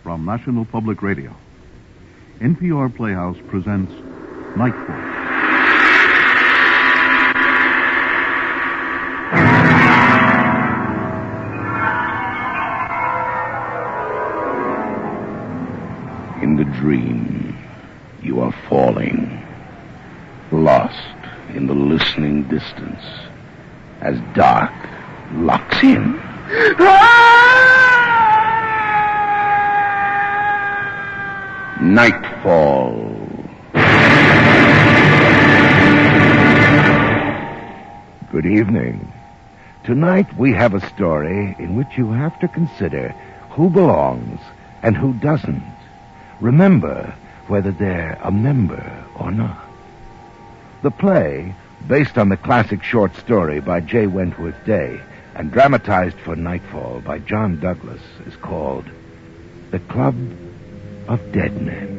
from National Public Radio. NPR Playhouse presents Nightfall. In the dream, you are falling, lost in the listening distance, as dark locks in. Nightfall. Good evening. Tonight we have a story in which you have to consider who belongs and who doesn't. Remember whether they're a member or not. The play, based on the classic short story by J. Wentworth Day and dramatized for Nightfall by John Douglas, is called The Club of Dead Men.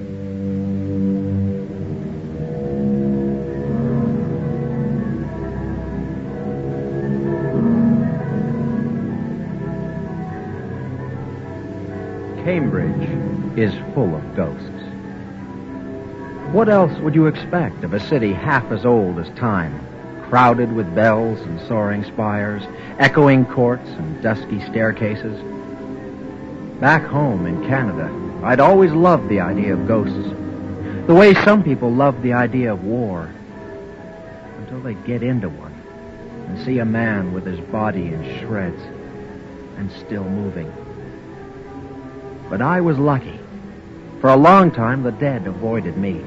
Cambridge is full of ghosts. What else would you expect of a city half as old as time, crowded with bells and soaring spires, echoing courts and dusky staircases? Back home in Canada, I'd always loved the idea of ghosts, the way some people love the idea of war, until they get into one and see a man with his body in shreds and still moving. But I was lucky. For a long time, the dead avoided me.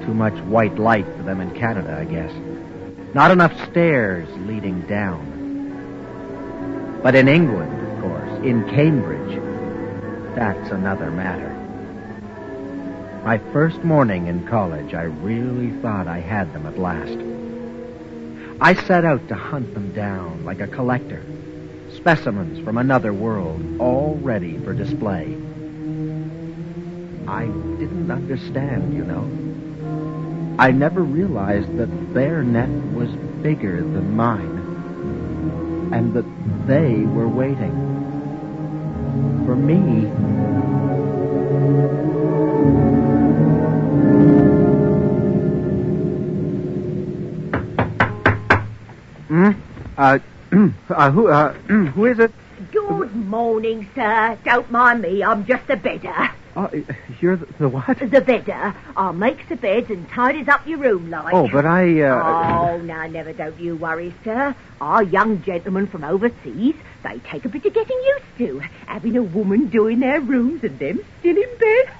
Too much white light for them in Canada, I guess. Not enough stairs leading down. But in England, of course, in Cambridge, that's another matter. My first morning in college, I really thought I had them at last. I set out to hunt them down like a collector. Specimens from another world, all ready for display. I didn't understand, you know. I never realized that their net was bigger than mine, and that they were waiting for me. Who is it? Good morning, sir. Don't mind me, I'm just the bedder. Oh, you're the what? The bedder. I makes the beds and tidies up your room, like. Oh, but I, Oh, now, never don't you worry, sir. Our young gentlemen from overseas, they take a bit of getting used to, having a woman doing their rooms and them still in bed.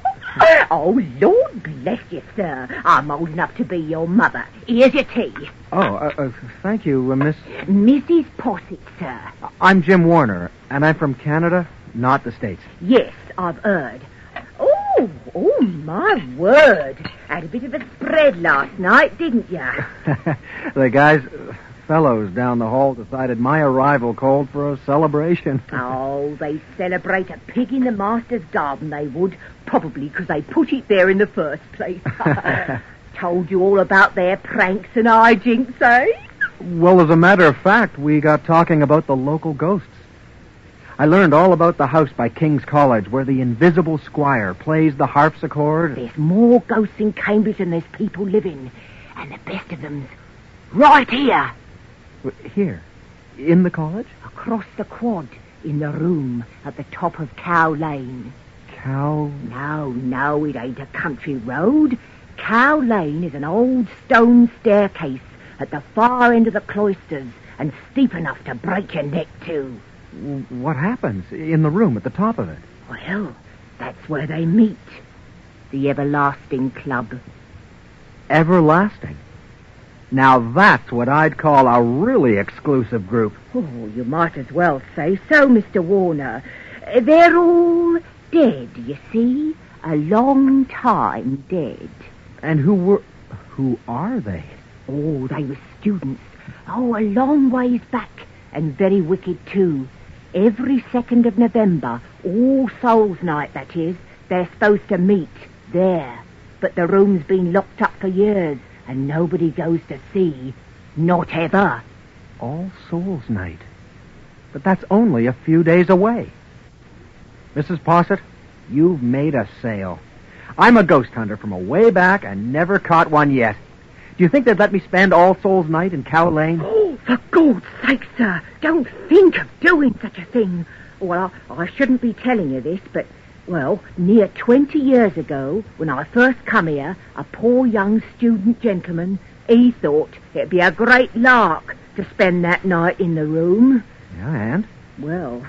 Oh, Lord bless you, sir. I'm old enough to be your mother. Here's your tea. Oh, thank you, Miss... Mrs. Posset, sir. I'm Jim Warner, and I'm from Canada, not the States. Yes, I've heard. Oh, my word. Had a bit of a spread last night, didn't you? The fellows down the hall decided my arrival called for a celebration. Oh, they celebrate a pig in the master's garden, they would. Probably because they put it there in the first place. Told you all about their pranks and hijinks, eh? Well, as a matter of fact, we got talking about the local ghosts. I learned all about the house by King's College where the invisible squire plays the harpsichord. There's more ghosts in Cambridge than there's people living. And the best of them's right here. Here? In the college? Across the quad, in the room at the top of Cow Lane. Cow? No, it ain't a country road. Cow Lane is an old stone staircase at the far end of the cloisters and steep enough to break your neck, too. What happens in the room at the top of it? Well, that's where they meet. The Everlasting Club. Everlasting? Now that's what I'd call a really exclusive group. Oh, you might as well say so, Mr. Warner. They're all dead, you see. A long time dead. And who are they? Oh, they were students. Oh, a long ways back. And very wicked, too. Every 2nd of November, All Souls Night, that is, they're supposed to meet there. But the room's been locked up for years, and nobody goes to see. Not ever. All Souls Night. But that's only a few days away. Mrs. Posset, You've made a sale. I'm a ghost hunter from a way back and never caught one yet. Do you think they'd let me spend All Souls Night in Cow Lane? Oh, for God's sake, sir, don't think of doing such a thing. Well, I shouldn't be telling you this, but, well, near 20 years ago, when I first come here, a poor young student gentleman, he thought it'd be a great lark to spend that night in the room. Yeah, and? Well,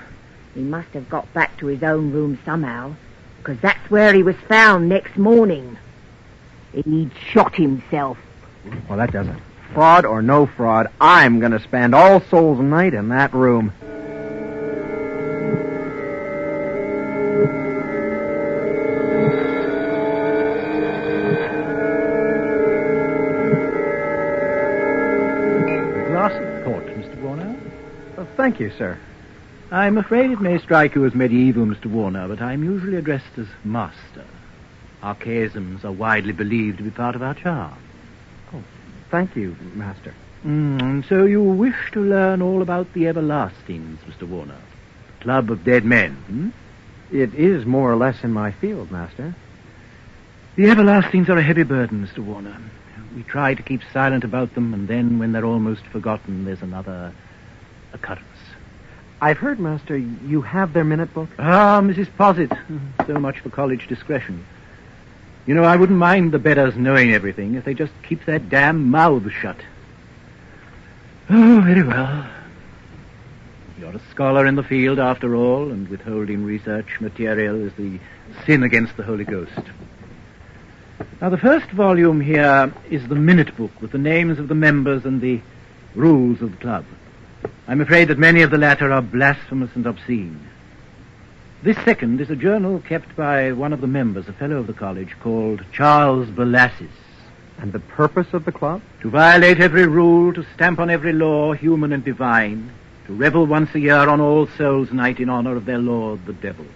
he must have got back to his own room somehow, because that's where he was found next morning. He'd shot himself. Well, that does it. Fraud or no fraud, I'm going to spend All Souls Night in that room. A glass of port, Mr. Warner. Thank you, sir. I'm afraid it may strike you as medieval, Mr. Warner, but I'm usually addressed as master. Archaisms are widely believed to be part of our charm. Thank you, Master. And so you wish to learn all about the Everlastings, Mr. Warner? Club of Dead Men, hmm? It is more or less in my field, Master. The Everlastings are a heavy burden, Mr. Warner. We try to keep silent about them, and then when they're almost forgotten, there's another occurrence. I've heard, Master, you have their minute book? Ah, Mrs. Posset. So much for college discretion. You know, I wouldn't mind the betters knowing everything if they just keep their damn mouths shut. Oh, very well. You're a scholar in the field, after all, and withholding research material is the sin against the Holy Ghost. Now, the first volume here is the minute book with the names of the members and the rules of the club. I'm afraid that many of the latter are blasphemous and obscene. This second is a journal kept by one of the members, a fellow of the college, called Charles Belassis. And the purpose of the club? To violate every rule, to stamp on every law, human and divine, to revel once a year on All Souls Night in honor of their lord, the devil,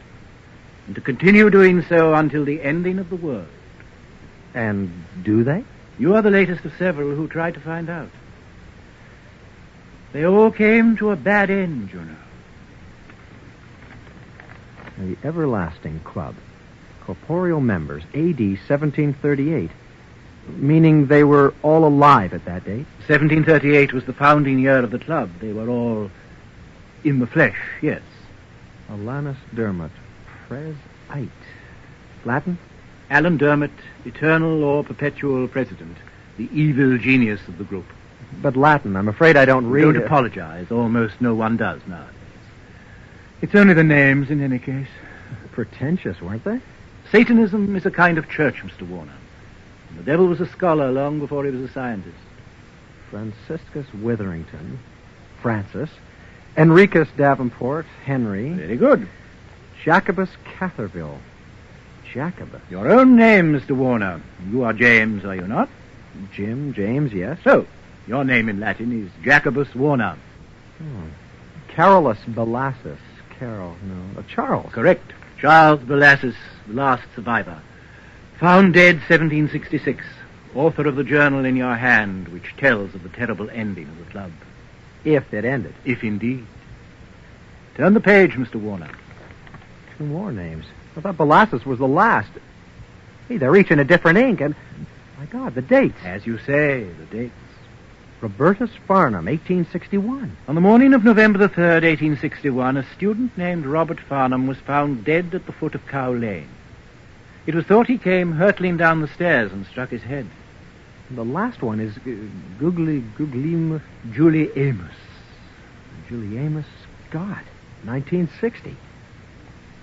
and to continue doing so until the ending of the world. And do they? You are the latest of several who tried to find out. They all came to a bad end, you know. The Everlasting Club. Corporeal members, A.D. 1738. Meaning they were all alive at that date? 1738 was the founding year of the club. They were all in the flesh, yes. Alanus Dermot. Pres Ite. Latin? Alan Dermot, eternal or perpetual president. The evil genius of the group. But Latin, I'm afraid I don't read Don't it. apologize. Almost no one does nowadays. It's only the names in any case. Pretentious, weren't they? Satanism is a kind of church, Mr. Warner. And the devil was a scholar long before he was a scientist. Franciscus Witherington. Francis. Enricus Davenport. Henry. Very good. Jacobus Catherville. Jacobus. Your own name, Mr. Warner. You are James, are you not? Jim, James, yes. So, your name in Latin is Jacobus Warner. Carolus Belassis. Charles. Correct. Charles Belassis, the last survivor. Found dead 1766. Author of the journal in your hand, which tells of the terrible ending of the club. If it ended. If indeed. Turn the page, Mr. Warner. 2 more names. I thought Belassis was the last. Hey, they're each in a different ink, and... My God, the dates. As you say, the dates. Robertus Farnham, 1861. On the morning of November the 3rd, 1861, a student named Robert Farnham was found dead at the foot of Cow Lane. It was thought he came hurtling down the stairs and struck his head. The last one is Julie Amos. Julie Amos, God, 1960.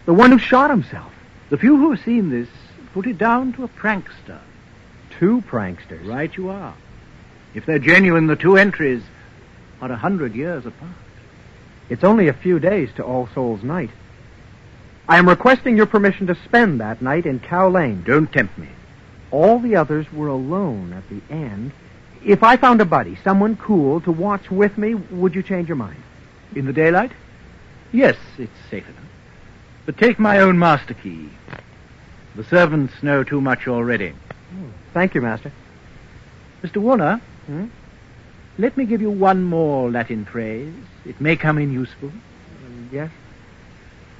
The one who shot himself. The few who have seen this put it down to a prankster. 2 pranksters. Right you are. If they're genuine, the 2 entries are 100 years apart. It's only a few days to All Souls Night. I am requesting your permission to spend that night in Cow Lane. Don't tempt me. All the others were alone at the end. If I found a buddy, someone cool, to watch with me, would you change your mind? In the daylight? Yes, it's safe enough. But take my own master key. The servants know too much already. Thank you, Master. Mr. Warner, let me give you one more Latin phrase. It may come in useful. Yes?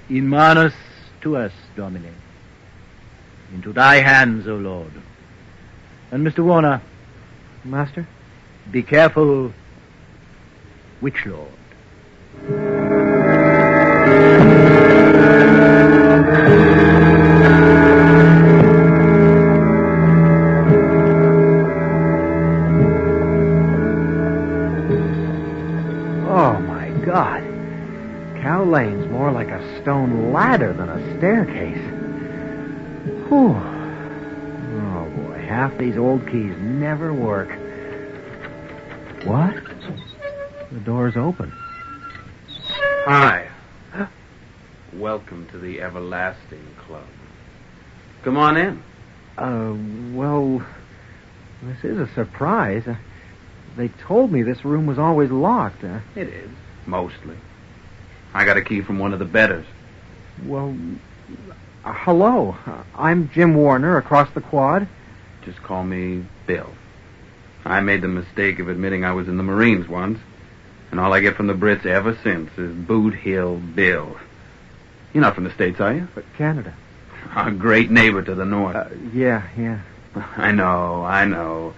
In manus tuas, Domine. into thy hands, O Lord. And Mr. Warner, Master? be careful. Which Lord? Oh, my God. Cow Lane's more like a stone ladder than a staircase. Whew. Oh, boy, half these old keys never work. What? The door's open. Hi. Welcome to the Everlasting Club. Come on in. Well, this is a surprise. They told me this room was always locked. It is, mostly. I got a key from one of the bedders. Well, hello. I'm Jim Warner, across the quad. Just call me Bill. I made the mistake of admitting I was in the Marines once, and all I get from the Brits ever since is Boot Hill Bill. You're not from the States, are you? But Canada. Our great neighbor to the north. Yeah. I know.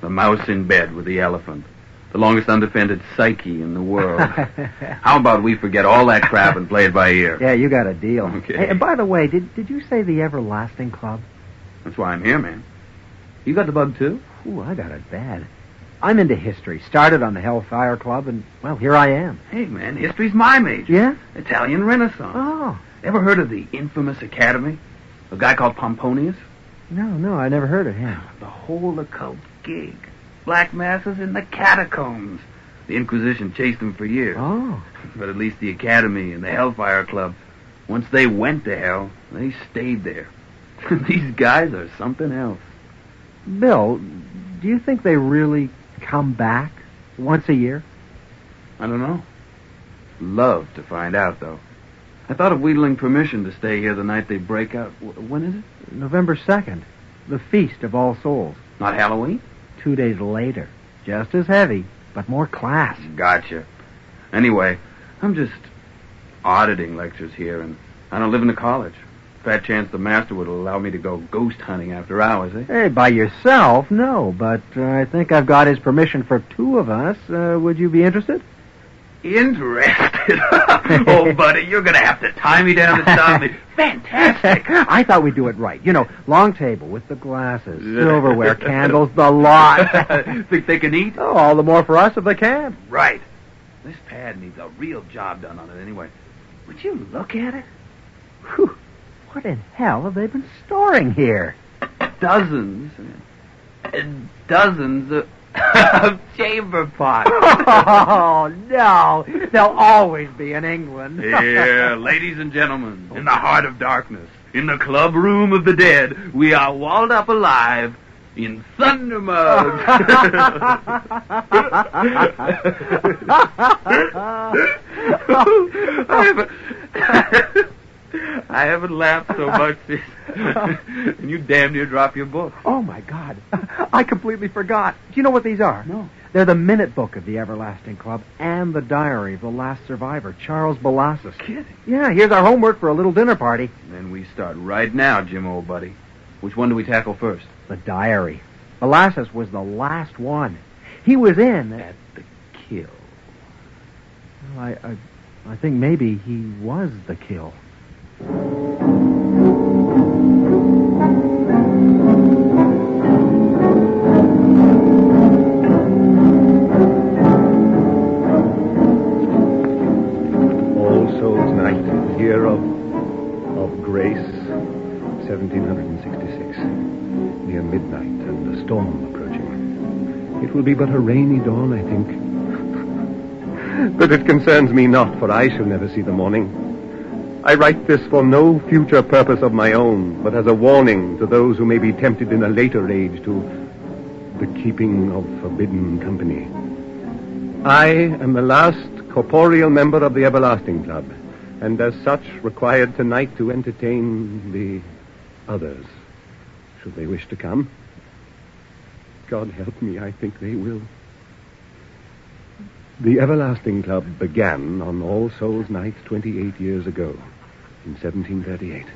The mouse in bed with the elephant. The longest undefended psyche in the world. How about we forget all that crap and play it by ear? Yeah, you got a deal. Okay. Hey, and by the way, did you say the Everlasting Club? That's why I'm here, man. You got the bug, too? Ooh, I got it bad. I'm into history. Started on the Hellfire Club, and, well, here I am. Hey, man, history's my major. Yeah? Italian Renaissance. Oh. Ever heard of the infamous Academy? A guy called Pomponius? No, I never heard of him. The whole occult gig. Black masses in the catacombs. The Inquisition chased him for years. Oh. But at least the Academy and the Hellfire Club, once they went to hell, they stayed there. These guys are something else. Bill, do you think they really come back once a year? I don't know. Love to find out, though. I thought of wheedling permission to stay here the night they break out. When is it? November 2nd, the Feast of All Souls. Not Halloween? 2 days later. Just as heavy, but more class. Gotcha. Anyway, I'm just auditing lectures here, and I don't live in the college. Fat chance the master would allow me to go ghost hunting after hours, eh? Hey, by yourself, no, but I think I've got his permission for 2 of us. Would you be interested? Interested? Oh, buddy, you're going to have to tie me down to stop me. Fantastic. I thought we'd do it right. You know, long table with the glasses, silverware, candles, the lot. Think they can eat? Oh, all the more for us if they can. Right. This pad needs a real job done on it anyway. Would you look at it? Whew. What in hell have they been storing here? Dozens and dozens of chamber pots. Oh, no. They'll always be in England. Here, ladies and gentlemen, in the heart of darkness, in the club room of the dead, we are walled up alive in thunder mugs. I haven't laughed so much since. And you damn near drop your book. Oh, my God. I completely forgot. Do you know what these are? No. They're the minute book of the Everlasting Club and the diary of the last survivor, Charles Balassus. Kidding. Yeah, here's our homework for a little dinner party. Then we start right now, Jim, old buddy. Which one do we tackle first? The diary. Balassus was the last one. He was in At the kill. Well, I think maybe he was the kill. All Souls Night, year of grace, 1766. Near midnight and a storm approaching. It will be but a rainy dawn, I think. But it concerns me not, for I shall never see the morning. I write this for no future purpose of my own, but as a warning to those who may be tempted in a later age to the keeping of forbidden company. I am the last corporeal member of the Everlasting Club, and as such required tonight to entertain the others, should they wish to come. God help me, I think they will. The Everlasting Club began on All Souls Night 28 years ago, in 1738.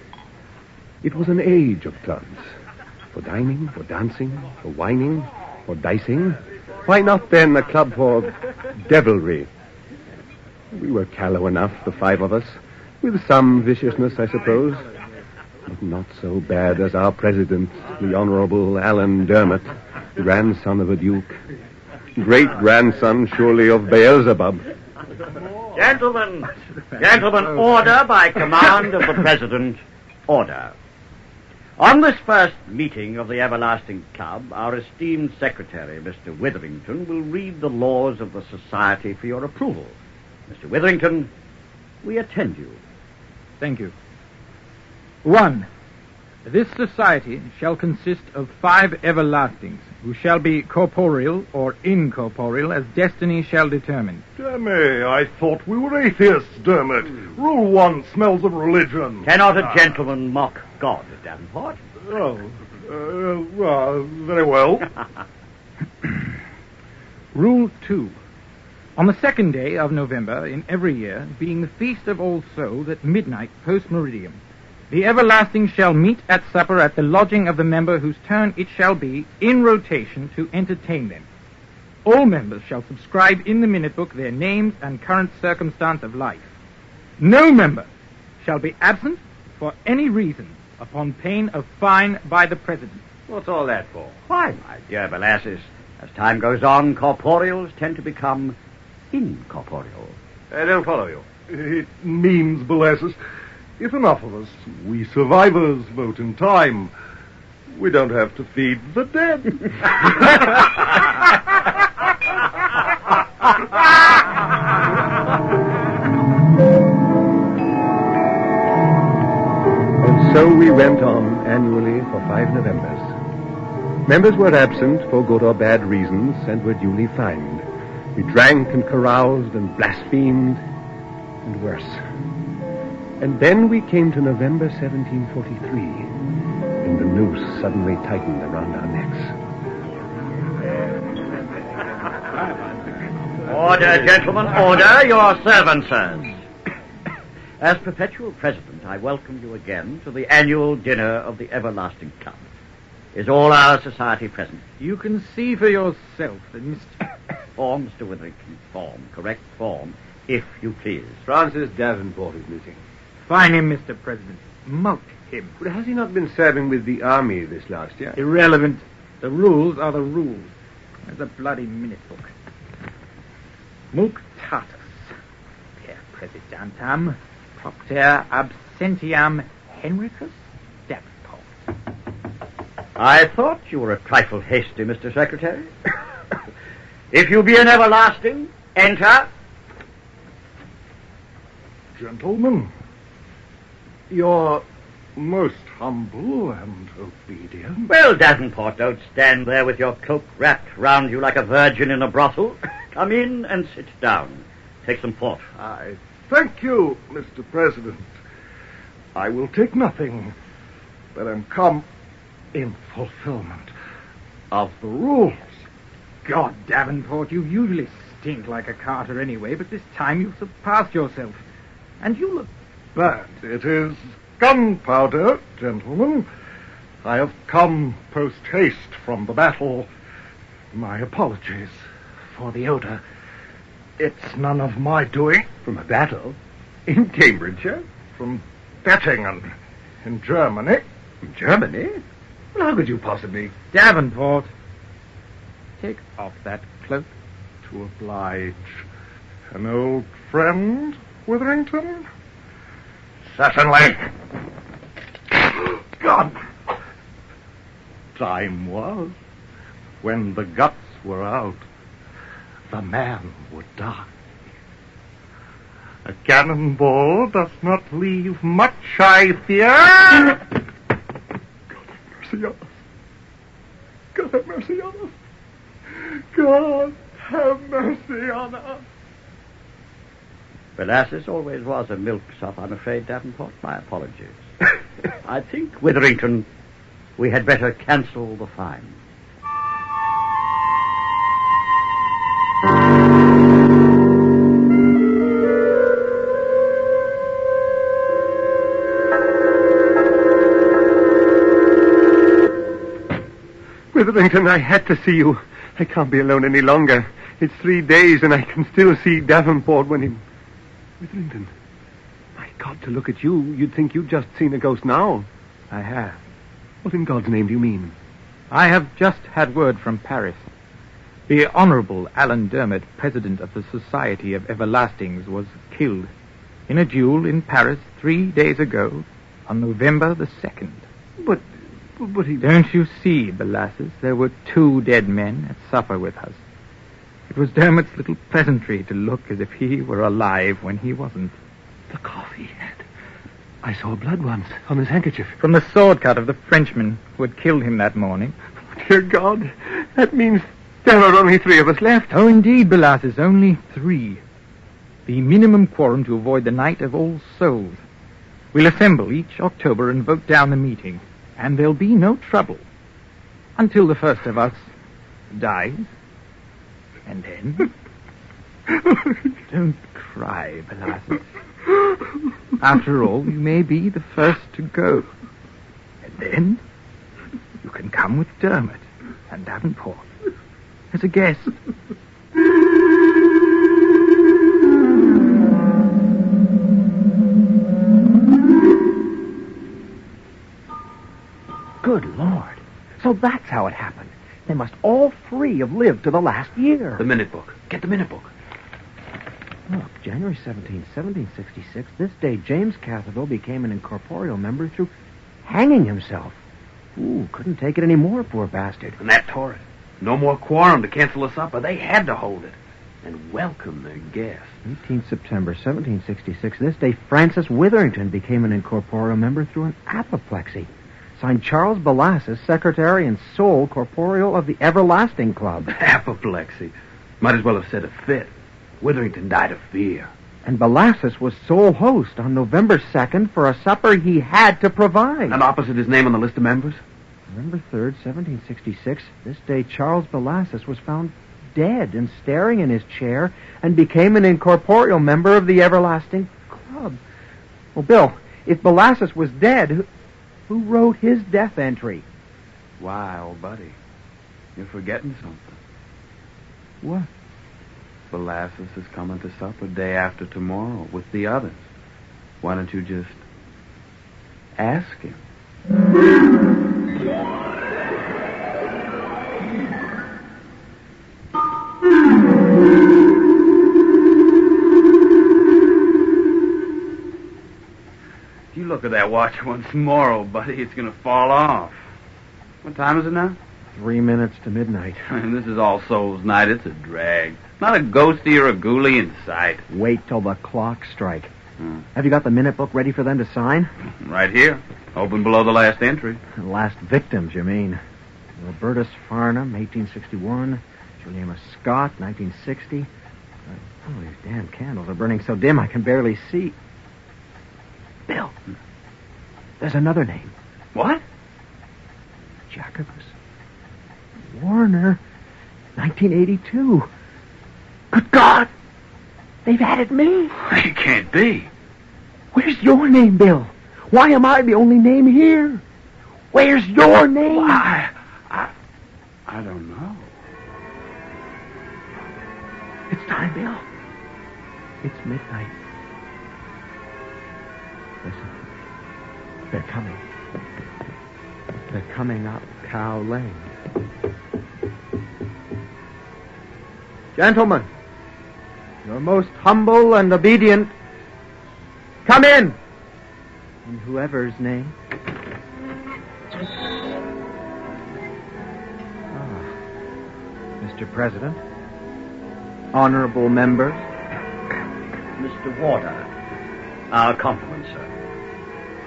It was an age of clubs. For dining, for dancing, for whining, for dicing. Why not then a club for devilry? We were callow enough, the five of us, with some viciousness, I suppose. But not so bad as our president, the Honorable Alan Dermot, grandson of a duke. Great-grandson, surely, of Beelzebub. Gentlemen, order by command of the President. Order. On this first meeting of the Everlasting Club, our esteemed secretary, Mr. Witherington, will read the laws of the society for your approval. Mr. Witherington, we attend you. Thank you. 1. This society shall consist of 5 everlastings, who shall be corporeal or incorporeal as destiny shall determine. Damme, I thought we were atheists, Dermot. Rule 1 smells of religion. Cannot a gentleman mock God, Davenport? Very well. Rule 2. On the 2nd day of November in every year, being the feast of All Souls at midnight post-meridium, the everlasting shall meet at supper at the lodging of the member whose turn it shall be, in rotation, to entertain them. All members shall subscribe in the minute book their names and current circumstance of life. No member shall be absent for any reason upon pain of fine by the President. What's all that for? Why, my dear Belassus, as time goes on, corporeals tend to become incorporeal. I don't follow you. It means, Belassus, if enough of us, we survivors, vote in time, we don't have to feed the dead. And so we went on annually for 5 Novembers. Members were absent for good or bad reasons and were duly fined. We drank and caroused and blasphemed, and worse. And then we came to November 1743, and the noose suddenly tightened around our necks. Order, gentlemen, order. Your servant, sirs. As perpetual president, I welcome you again to the annual dinner of the Everlasting Club. Is all our society present? You can see for yourself that Mr. Form, Mr. Witherington. Form. Correct form, if you please. Francis Davenport is missing. Fine him, Mr. President. Mulct him. But has he not been serving with the army this last year? Irrelevant. The rules are the rules. There's a bloody minute book. Muctatus. Per Presidentam. Propter absentiam Henricus Davenport. I thought you were a trifle hasty, Mr. Secretary. If you be an everlasting, enter. Gentlemen, you're most humble and obedient. Well, Davenport, don't stand there with your cloak wrapped round you like a virgin in a brothel. Come in and sit down. Take some port. I thank you, Mr. President. I will take nothing, but am come in fulfillment of the rules. God, Davenport, you usually stink like a carter anyway, but this time you've surpassed yourself. And you look But it is gunpowder, gentlemen. I have come post-haste from the battle. My apologies for the odor. It's none of my doing. From a battle? In Cambridgeshire? From Dettingen, in Germany. In Germany? Well, how could you possibly... Davenport, take off that cloak. To oblige an old friend, Witherington? Certainly. God! Time was when the guts were out. The man would die. A cannonball does not leave much, I fear. God have mercy on us. God have mercy on us. Belassus always was a milksop, I'm afraid, Davenport. My apologies. I think, Witherington, we had better cancel the fine. Witherington, I had to see you. I can't be alone any longer. It's 3 days and I can still see Davenport when he... Witherington, my God, to look at you, you'd think you'd just seen a ghost now. I have. What in God's name do you mean? I have just had word from Paris. The Honorable Alan Dermot, president of the Society of Everlastings, was killed in a duel in Paris 3 days ago on November the 2nd. But he... Don't you see, Belassus? There were 2 dead men at supper with us. It was Dermot's little pleasantry to look as if he were alive when he wasn't. The cough he had. I saw blood once on his handkerchief. From the sword cut of the Frenchman who had killed him that morning. Oh, dear God, that means there are only 3 of us left. Oh, indeed, Belassus, only 3. The minimum quorum to avoid the Night of All Souls. We'll assemble each October and vote down the meeting, and there'll be no trouble until the first of us dies. And then... Don't cry, Belassus. After all, you may be the first to go. And then you can come with Dermot and Davenport as a guest. Good Lord. So that's how it happened. They must all 3 have lived to the last year. The minute book. Get the minute book. Look, January 17, 1766, this day James Catherville became an incorporeal member through hanging himself. Ooh, couldn't take it anymore, poor bastard. And that tore it. No more quorum to cancel the supper. They had to hold it. And welcome their guests. 18th September, 1766, this day Francis Witherington became an incorporeal member through an apoplexy. Signed Charles Belassus, secretary and sole corporeal of the Everlasting Club. Apoplexy. Might as well have said a fit. Witherington died of fear. And Belassus was sole host on November 2nd for a supper he had to provide. And opposite his name on the list of members? November 3rd, 1766, this day Charles Belassus was found dead and staring in his chair and became an incorporeal member of the Everlasting Club. Well, Bill, if Belassus was dead, who wrote his death entry? Why, old buddy, you're forgetting something. What? Belassus is coming to supper day after tomorrow with the others. Why don't you just ask him? You look at that watch once more, old buddy, it's going to fall off. What time is it now? 3 minutes to midnight. And this is All Souls Night. It's a drag. Not a ghosty or a ghoulie in sight. Wait till the clock strike. Have you got the minute book ready for them to sign? Right here. Open below the last entry. Last victims, you mean. Robertus Farnham, 1861. Juliana Scott, 1960. Oh, these damn candles are burning so dim I can barely see. Bill, there's another name. What? Jacobus Warner, 1982. Good God! They've added me. It can't be. Where's your name, Bill? Why am I the only name here? Where's your name? Why, I don't know. It's time, Bill. It's midnight. Listen. They're coming. They're coming up Cow Lane. Gentlemen, your most humble and obedient, come in whoever's name. Mr. President, honorable members. Mr. Warder, our compliments, sir.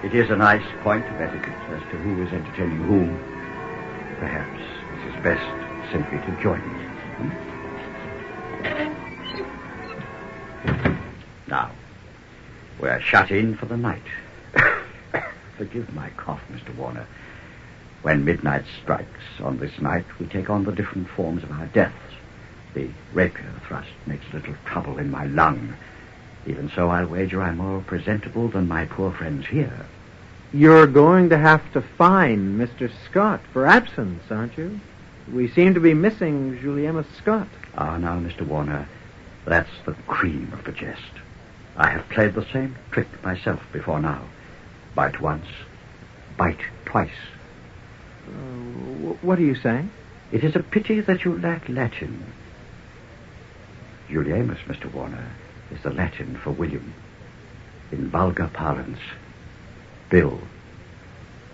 It is a nice point of etiquette as to who is entertaining whom. Perhaps it is best simply to join me. Now, we're shut in for the night. Forgive my cough, Mr. Warner. When midnight strikes on this night, we take on the different forms of our deaths. The rapier thrust makes little trouble in my lung. Even so, I'll wager I'm more presentable than my poor friends here. You're going to have to fine Mr. Scott for absence, aren't you? We seem to be missing Juliana Scott. Ah, now, Mr. Warner, that's the cream of the jest. I have played the same trick myself before now. Bite once, bite twice. What are you saying? It is a pity that you lack Latin. Juliamus, Mr. Warner, is the Latin for William. In vulgar parlance, Bill.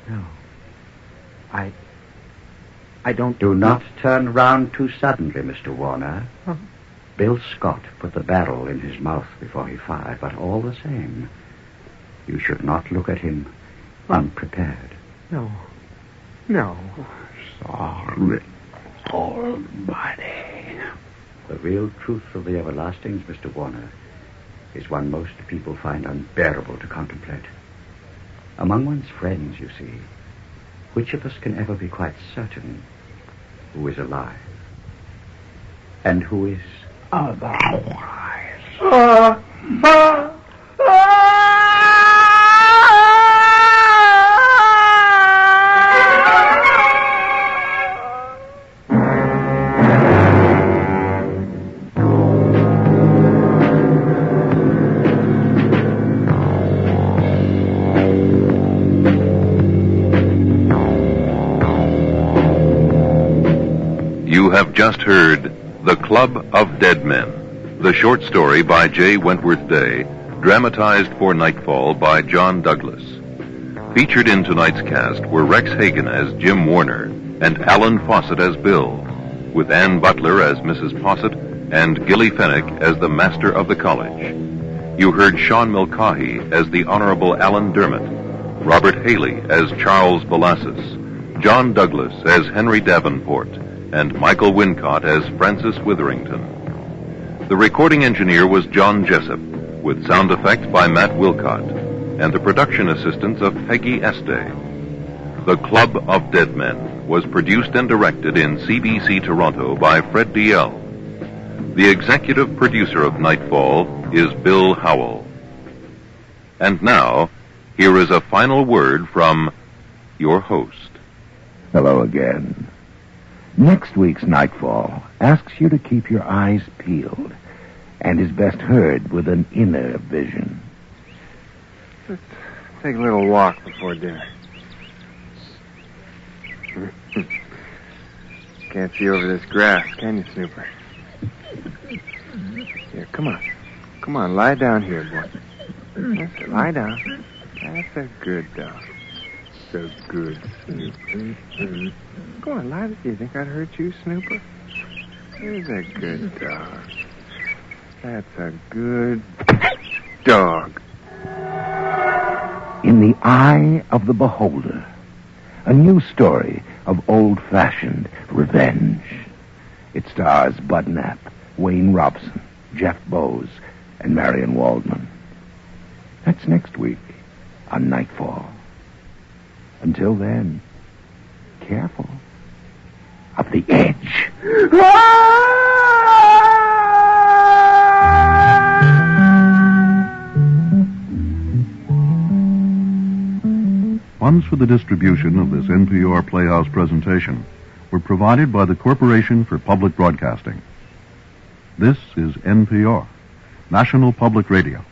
No. I don't... Do not turn round too suddenly, Mr. Warner. Huh? Bill Scott put the barrel in his mouth before he fired, but all the same, you should not look at him unprepared. No. Sorry, almighty. The real truth of the everlastings, Mr. Warner, is one most people find unbearable to contemplate. Among one's friends, you see, which of us can ever be quite certain who is alive and who is otherwise? You have just heard The Club of Dead Men, the short story by J. Wentworth Day, dramatized for Nightfall by John Douglas. Featured in tonight's cast were Rex Hagen as Jim Warner and Alan Fawcett as Bill, with Ann Butler as Mrs. Fawcett and Gilly Fennick as the Master of the College. You heard Sean Mulcahy as the Honorable Alan Dermott, Robert Haley as Charles Belassus, John Douglas as Henry Davenport, and Michael Wincott as Francis Witherington. The recording engineer was John Jessup, with sound effects by Matt Wilcott, and the production assistance of Peggy Este. The Club of Dead Men was produced and directed in CBC Toronto by Fred D.L. The executive producer of Nightfall is Bill Howell. And now, here is a final word from your host. Hello again. Next week's Nightfall asks you to keep your eyes peeled and is best heard with an inner vision. Let's take a little walk before dinner. Can't see over this grass, can you, Snooper? Here, come on. Come on, lie down here, boy. That's it, lie down. That's a good dog. So good, Snooper. Go on, lie. Do you think I'd hurt you, Snooper? Here's a good dog. That's a good dog. In the Eye of the Beholder, a new story of old-fashioned revenge. It stars Bud Knapp, Wayne Robson, Jeff Bowes, and Marion Waldman. That's next week on Nightfall. Until then, careful of the edge. Funds for the distribution of this NPR Playhouse presentation were provided by the Corporation for Public Broadcasting. This is NPR, National Public Radio.